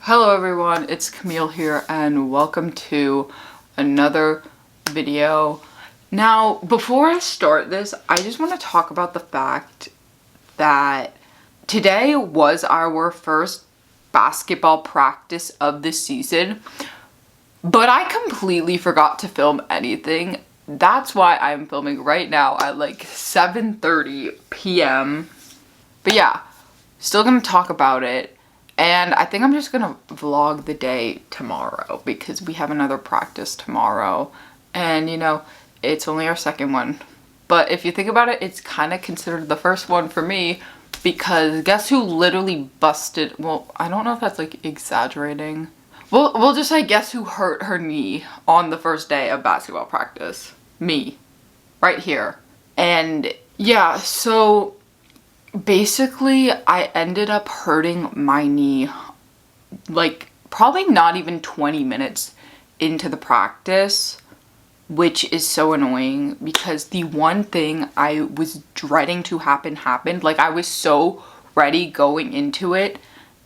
Hello everyone, it's Camille here and welcome to another video. Now, before I start this, I just want to talk about the fact that today was our first basketball practice of the season, but I completely forgot to film anything. That's why I'm filming right now at like 7:30 p.m. But yeah, still gonna talk about it. And I think I'm just gonna vlog the day tomorrow because we have another practice tomorrow. And you know, it's only our second one. But if you think about it, it's kind of considered the first one for me because guess who literally busted, well, I don't know if that's like exaggerating. We'll just say guess who hurt her knee on the first day of basketball practice? Me. Right here. And yeah, so basically, I ended up hurting my knee like probably not even 20 minutes into the practice, which is so annoying because the one thing I was dreading to happen happened. Like I was so ready going into it,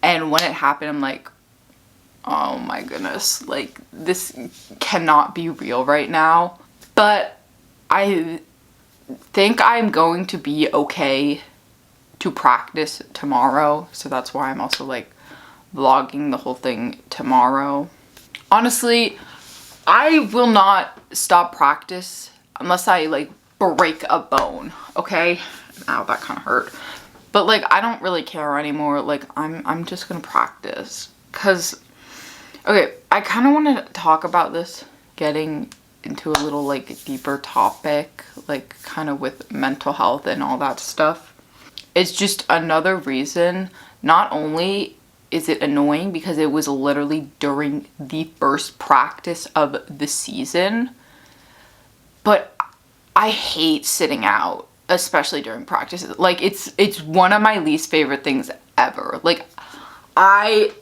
and when it happened, I'm like, oh my goodness, like this cannot be real right now. But I think I'm going to be okay to practice tomorrow, so that's why I'm also like vlogging the whole thing tomorrow. Honestly, I will not stop practice unless I like break a bone, okay? Ow, that kind of hurt. But like I don't really care anymore. Like I'm just gonna practice cuz okay, I kind of want to talk about this, getting into a little like deeper topic, like kind of with mental health and all that stuff. It's just another reason. Not only is it annoying because it was literally during the first practice of the season, but I hate sitting out, especially during practices. Like it's one of my least favorite things ever. Like I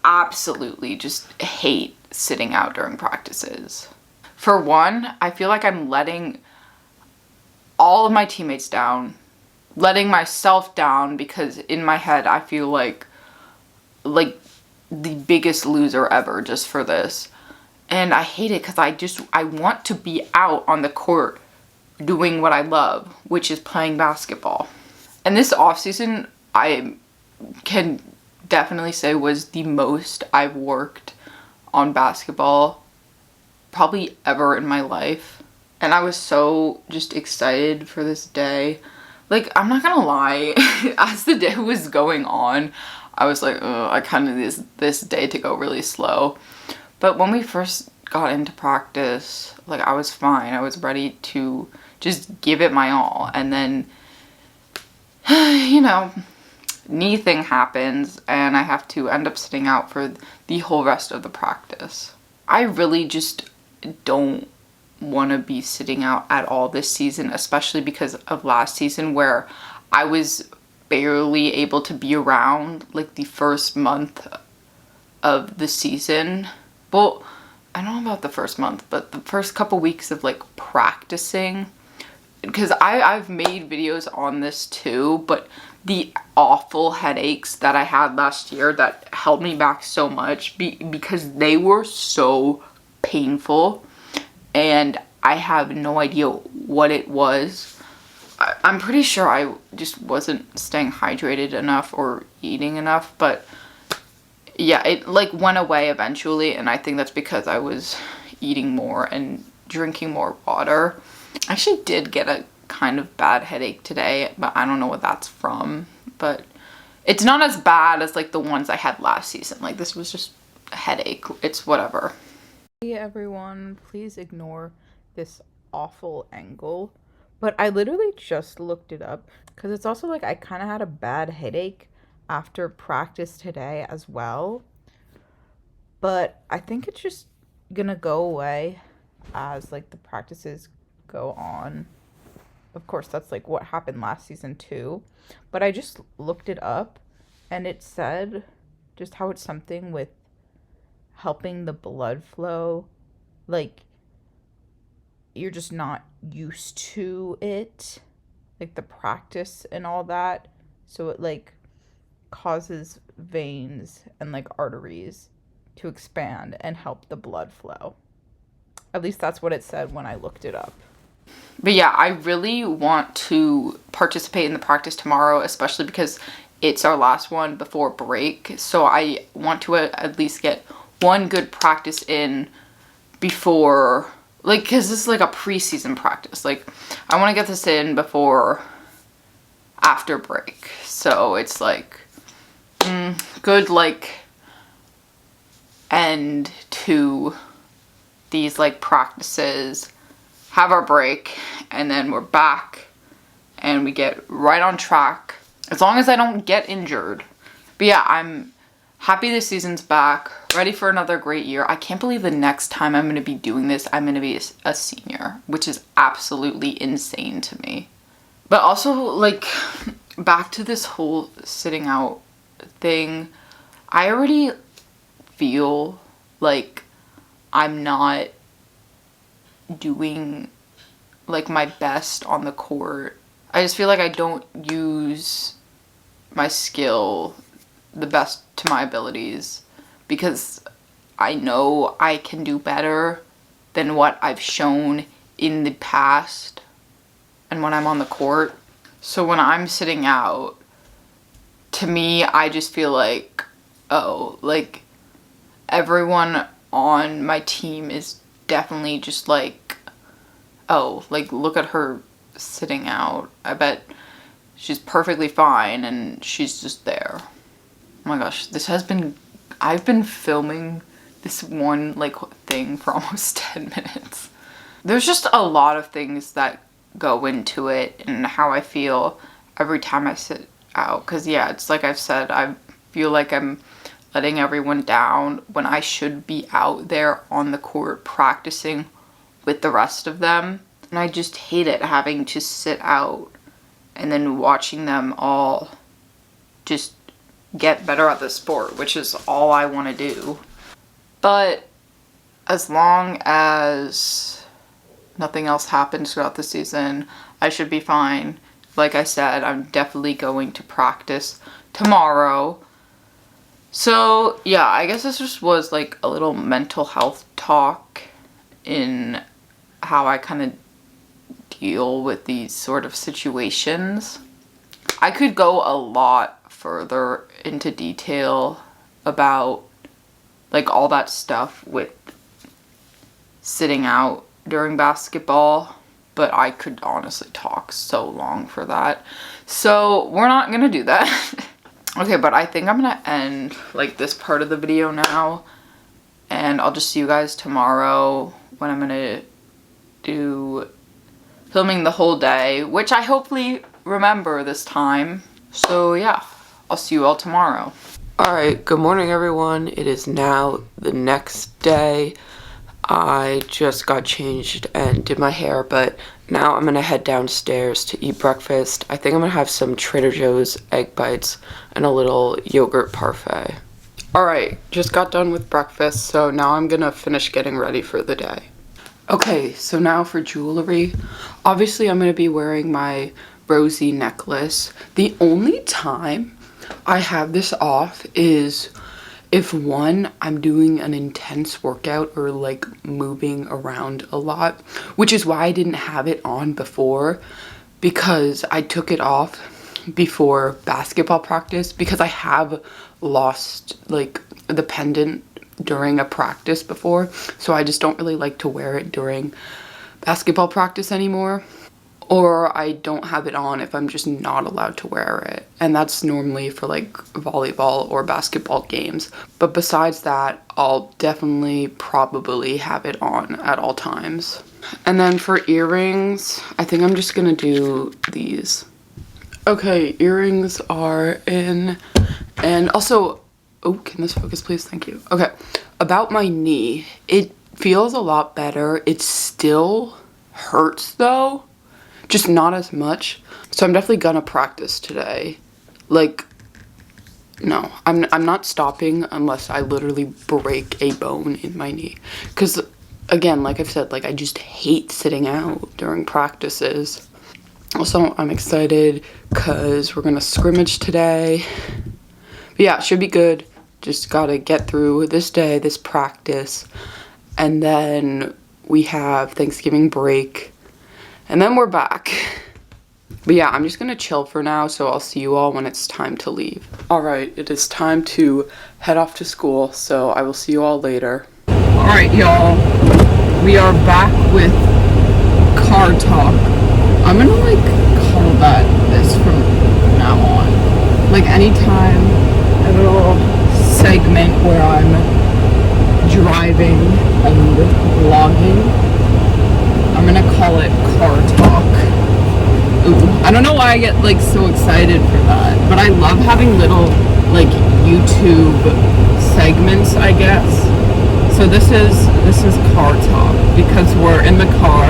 absolutely just hate sitting out during practices. For one, I feel like I'm letting all of my teammates down, letting myself down, because in my head I feel like the biggest loser ever just for this. And I hate it because I want to be out on the court doing what I love, which is playing basketball. And this off season, I can definitely say was the most I've worked on basketball probably ever in my life. And I was so just excited for this day. Like, I'm not gonna lie, as the day was going on, I was like, I kind of need this day to go really slow. But when we first got into practice, like, I was fine. I was ready to just give it my all. And then, you know, knee thing happens and I have to end up sitting out for the whole rest of the practice. I really just don't want to be sitting out at all this season, especially because of last season where I was barely able to be around like the first month of the season. Well, I don't know about the first month, but the first couple weeks of like practicing, because I've made videos on this too, but the awful headaches that I had last year that held me back so much because they were so painful and I have no idea what it was. I'm pretty sure I just wasn't staying hydrated enough or eating enough, but yeah, it like went away eventually, and I think that's because I was eating more and drinking more water. I actually did get a kind of bad headache today, but I don't know what that's from. But it's not as bad as like the ones I had last season. Like this was just a headache. It's whatever. Hey everyone, please ignore this awful angle. But I literally just looked it up because it's also like I kind of had a bad headache after practice today as well. But I think it's just gonna go away as like the practices go on. Of course, that's like what happened last season too. But I just looked it up and it said just how it's something with helping the blood flow. Like you're just not used to it, like the practice and all that. So it like causes veins and like arteries to expand and help the blood flow. At least that's what it said when I looked it up. But yeah, I really want to participate in the practice tomorrow, especially because it's our last one before break. So I want to at least get one good practice in before, like, because this is like a preseason practice. Like, I want to get this in before after break. So it's like good like end to these like practices, have our break, and then we're back and we get right on track as long as I don't get injured. But yeah, I'm happy this season's back, ready for another great year. I can't believe the next time I'm going to be doing this, I'm going to be a senior, which is absolutely insane to me. But also, like, back to this whole sitting out thing, I already feel like I'm not doing like my best on the court. I just feel like I don't use my skill the best to my abilities because I know I can do better than what I've shown in the past and when I'm on the court. So when I'm sitting out, to me, I just feel like, oh, like everyone on my team is definitely just like, oh, like, look at her sitting out. I bet she's perfectly fine and she's just there. Oh my gosh, I've been filming this one, like, thing for almost 10 minutes. There's just a lot of things that go into it and how I feel every time I sit out. Because, yeah, it's like I've said, I feel like I'm letting everyone down when I should be out there on the court practicing with the rest of them. And I just hate it having to sit out and then watching them all just get better at the sport, which is all I want to do. But as long as nothing else happens throughout the season, I should be fine. Like I said, I'm definitely going to practice tomorrow. So yeah, I guess this just was like a little mental health talk in how I kind of deal with these sort of situations. I could go a lot further into detail about like all that stuff with sitting out during basketball, but I could honestly talk so long for that. So we're not gonna do that. Okay, but I think I'm gonna end like this part of the video now, and I'll just see you guys tomorrow when I'm gonna do filming the whole day, which I hopefully remember this time. So yeah, I'll see you all tomorrow. Alright, good morning everyone. It is now the next day. I just got changed and did my hair, but now I'm gonna head downstairs to eat breakfast. I think I'm gonna have some Trader Joe's egg bites and a little yogurt parfait. Alright, just got done with breakfast, so now I'm gonna finish getting ready for the day. Okay, so now for jewelry. Obviously I'm gonna be wearing my rosy necklace. The only time I have this off is if one, I'm doing an intense workout or like moving around a lot, which is why I didn't have it on before, because I took it off before basketball practice because I have lost like the pendant during a practice before, so I just don't really like to wear it during basketball practice anymore. Or I don't have it on if I'm just not allowed to wear it. And that's normally for like volleyball or basketball games. But besides that, I'll definitely probably have it on at all times. And then for earrings, I think I'm just gonna do these. Okay, earrings are in. And also, oh, can this focus please? Thank you. Okay, about my knee, it feels a lot better. It still hurts though. Just not as much. So I'm definitely gonna practice today. Like, no, I'm not stopping unless I literally break a bone in my knee. Because, again, like I've said, like I just hate sitting out during practices. Also, I'm excited because we're gonna scrimmage today. But But yeah, it should be good. Just gotta get through this day, this practice, and then we have Thanksgiving break, and then we're back. But yeah, I'm just gonna chill for now, so I'll see you all when it's time to leave. Alright, it is time to head off to school, so I will see you all later. Alright, y'all, we are back with car talk. I'm gonna like call that this from now on. Like anytime a little segment where I'm driving and vlogging, I'm gonna call it car talk. Ooh, I don't know why I get like so excited for that, but I love having little like YouTube segments, I guess. So this is car talk because we're in the car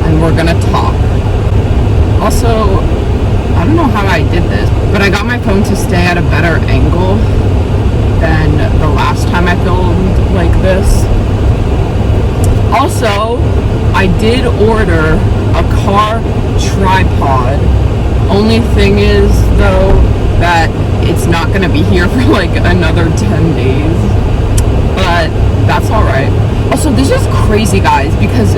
and we're gonna talk. Also, I don't know how I did this, but I got my phone to stay at a better angle than the last time I filmed like this. Also, I did order a car tripod. Only thing is though that it's not gonna be here for like another 10 days, but that's alright. Also, this is crazy, guys, because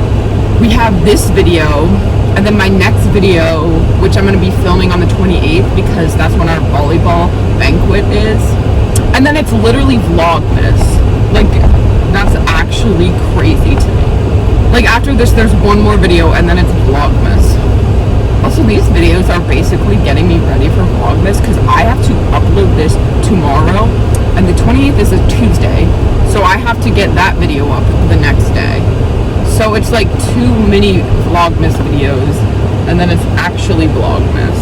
we have this video and then my next video, which I'm gonna be filming on the 28th because that's when our volleyball banquet is, and then it's literally Vlogmas. Like, that's actually crazy to me. Like, after this, there's one more video, and then it's Vlogmas. Also, these videos are basically getting me ready for Vlogmas, because I have to upload this tomorrow, and the 28th is a Tuesday, so I have to get that video up the next day. So it's like 2 mini Vlogmas videos, and then it's actually Vlogmas.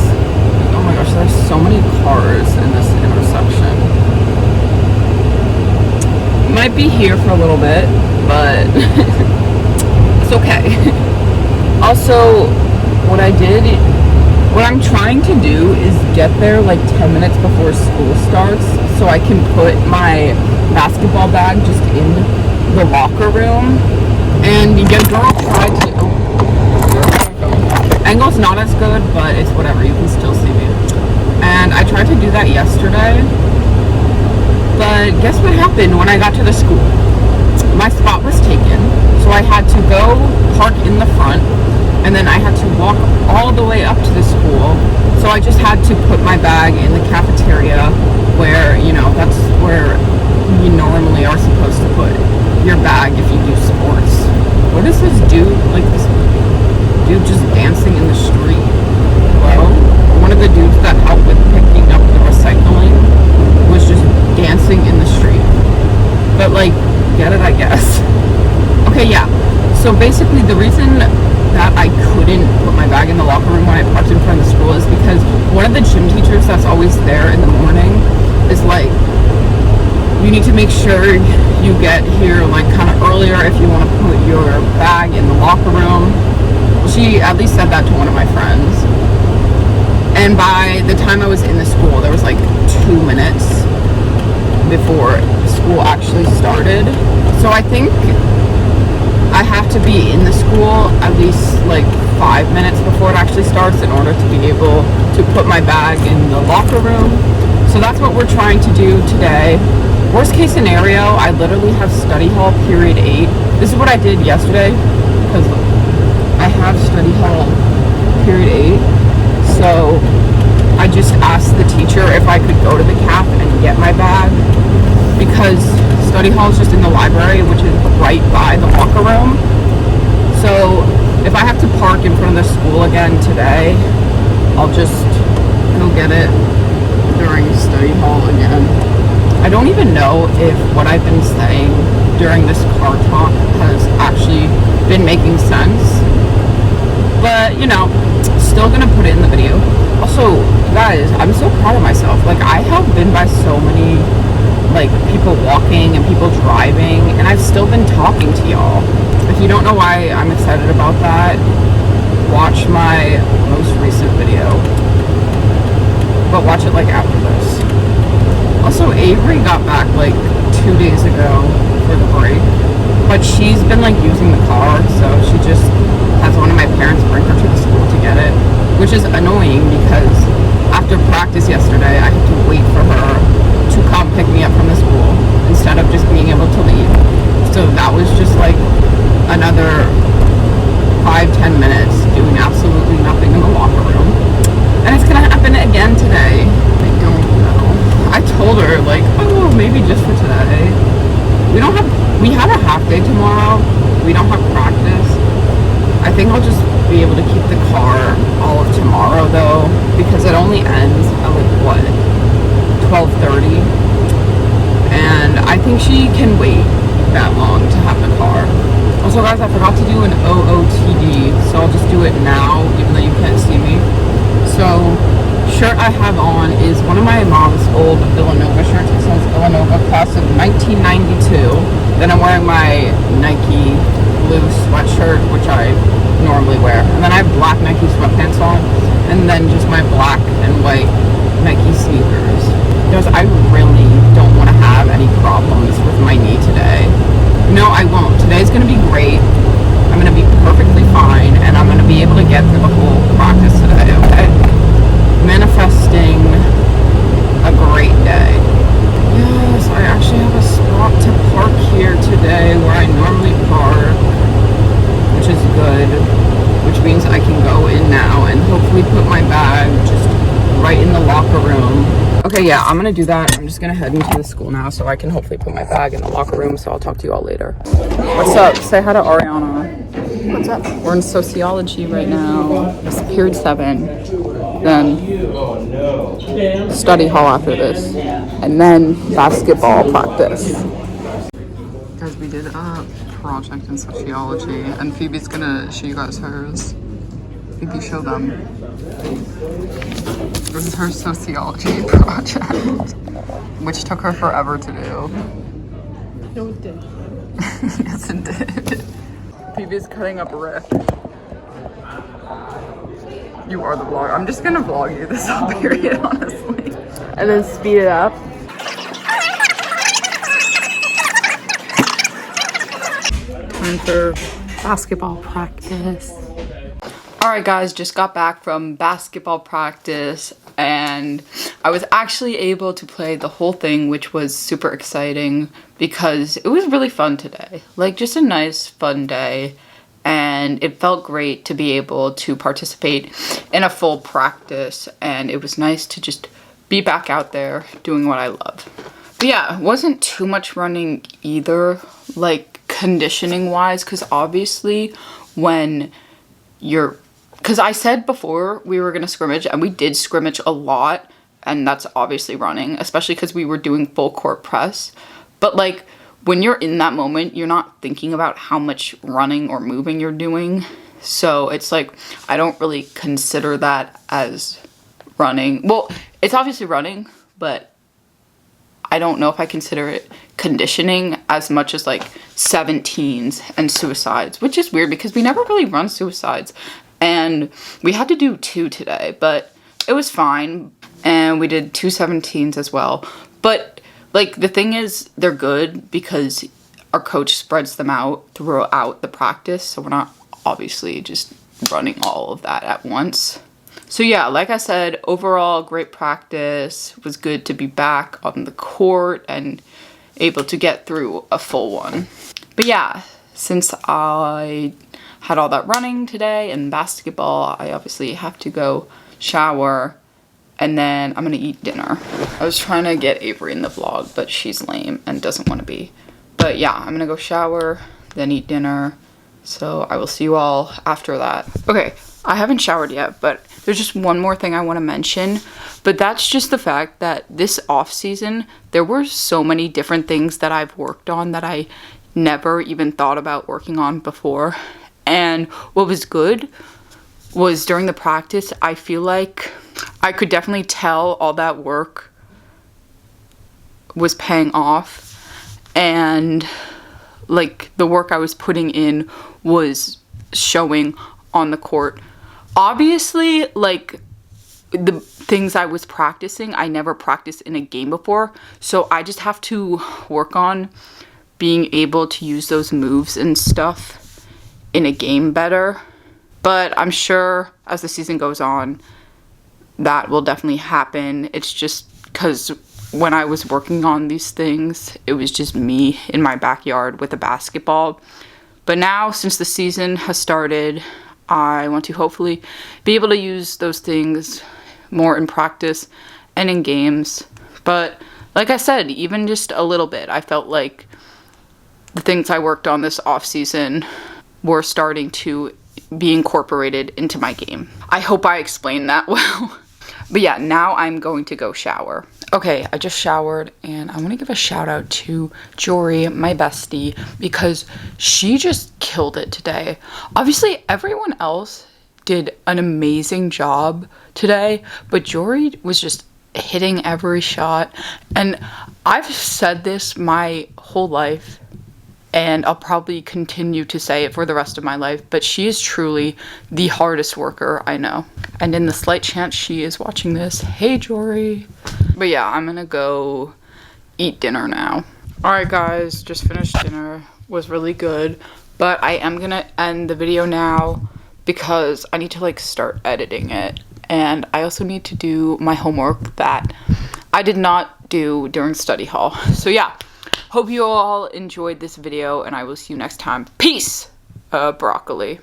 Oh my gosh, there's so many cars in this intersection. Might be here for a little bit, but it's okay. Also, what I'm trying to do is get there like 10 minutes before school starts so I can put my basketball bag just in the locker room. And your girl tried to, angle's not as good, but it's whatever, you can still see me. And I tried to do that yesterday, but guess what happened when I got to the school? My spot was taken, so I had to go park in the front, and then I had to walk all the way up to the school. So I just had to put my bag in the cafeteria where, you know, that's where you normally are supposed to put your bag if you do sports. What is this dude, like this dude just dancing in the street? Hello? One of the dudes that helped with picking up the recycling was just dancing in the street. But like, get it, I guess. Okay, yeah. So basically the reason that I couldn't put my bag in the locker room when I parked in front of the school is because one of the gym teachers that's always there in the morning is like, you need to make sure you get here like kind of earlier if you want to put your bag in the locker room. She at least said that to one of my friends. And by the time I was in the school, there was like 2 minutes before school actually started. So I think I have to be in the school at least like 5 minutes before it actually starts in order to be able to put my bag in the locker room. So that's what we're trying to do today. Worst case scenario, I literally have study hall period 8. This is what I did yesterday because I have study hall period 8. So I just asked the teacher if I could go to the caf and get my bag because study hall is just in the library, which is right by the locker room. So if I have to park in front of the school again today, I'll just go get it during study hall again. I don't even know if what I've been saying during this car talk has actually been making sense. But, you know, still gonna put it in the video. Also, guys, I'm so proud of myself. Like, I have been by so many, like, people walking and people driving, and I've still been talking to y'all. If you don't know why I'm excited about that, watch my most recent video. But watch it, like, after this. Also, Avery got back like 2 days ago for the break, but she's been like using the car, so she just has one of my parents bring her to the school to get it, which is annoying because after practice yesterday, I had to wait for her to to come pick me up from the school instead of just being able to leave. So that was just like another 5-10 minutes doing absolutely nothing in the locker room. And it's gonna happen again today. I don't know. I told her, like, oh, maybe just for today. We have a half day tomorrow. We don't have practice. I think I'll just be able to keep the car all of tomorrow though, because it only ends at like what, 12:30, and I think she can wait that long to have the car. Also guys, I forgot to do an OOTD, so I'll just do it now even though you can't see me. So shirt I have on is one of my mom's old Villanova shirts. It says Villanova class of 1992. Then I'm wearing my Nike blue sweatshirt, which I normally wear, and then I have black Nike sweatpants on, and then just my black and white Nike sneakers, because I really don't want to have any problems with my knee today. No, I won't. Today's going to be great. I'm going to be perfectly fine, and I'm going to be able to get through the whole practice today, okay? Manifesting a great day. Yes, I actually have a spot to park here today where I normally park, which is good, which means I can go in now and hopefully put my bag just right in the locker room. Okay, yeah, I'm gonna do that. I'm just gonna head into the school now so I can hopefully put my bag in the locker room, so I'll talk to you all later. What's up? Say hi to Ariana. What's up? We're in sociology right now. It's period 7. Then study hall after this. And then basketball practice. Guys, we did a project in sociology, and Phoebe's gonna show you guys hers. Phoebe, show them. This is her sociology project, which took her forever to do. No, it did. Yes, it did. Phoebe's cutting up Rick. You are the vlog. I'm just gonna vlog you this whole period, honestly. And then speed it up. Time for basketball practice. Alright guys, just got back from basketball practice, and I was actually able to play the whole thing, which was super exciting because it was really fun today. Like, just a nice fun day, and it felt great to be able to participate in a full practice, and it was nice to just be back out there doing what I love. But yeah, it wasn't too much running either, like conditioning wise, because obviously when you're, because I said before we were going to scrimmage, and we did scrimmage a lot, and that's obviously running, especially because we were doing full court press. But like, when you're in that moment, you're not thinking about how much running or moving you're doing. So it's like, I don't really consider that as running. Well, it's obviously running, but I don't know if I consider it conditioning as much as like 17s and suicides, which is weird because we never really run suicides. And we had to do 2 today, but it was fine. And we did 2 17s as well. But like, the thing is, they're good because our coach spreads them out throughout the practice. So we're not obviously just running all of that at once. So yeah, like I said, overall great practice. It was good to be back on the court and able to get through a full one. But yeah, since I had all that running today and basketball, I obviously have to go shower, and then I'm gonna eat dinner. I was trying to get Avery in the vlog, but she's lame and doesn't want to be. But yeah, I'm gonna go shower, then eat dinner. So I will see you all after that. Okay, I haven't showered yet, but there's just one more thing I want to mention. But that's just the fact that this off season, there were so many different things that I've worked on that I never even thought about working on before. And what was good was during the practice, I feel like I could definitely tell all that work was paying off, and like the work I was putting in was showing on the court. Obviously, like the things I was practicing, I never practiced in a game before, so I just have to work on being able to use those moves and stuff in a game better. But I'm sure as the season goes on, that will definitely happen. It's just because when I was working on these things, it was just me in my backyard with a basketball. But now, since the season has started, I want to hopefully be able to use those things more in practice and in games. But like I said, even just a little bit, I felt like the things I worked on this off season were starting to be incorporated into my game. I hope I explained that well. But yeah, now I'm going to go shower. Okay, I just showered and I want to give a shout out to Jory, my bestie, because she just killed it today. Obviously, everyone else did an amazing job today, but Jory was just hitting every shot. And I've said this my whole life, and I'll probably continue to say it for the rest of my life, but she is truly the hardest worker I know. And in the slight chance she is watching this, hey Jory. But yeah, I'm gonna go eat dinner now. Alright guys, just finished dinner. Was really good, but I am gonna end the video now because I need to like start editing it. And I also need to do my homework that I did not do during study hall. So yeah. Hope you all enjoyed this video, and I will see you next time. Peace, broccoli.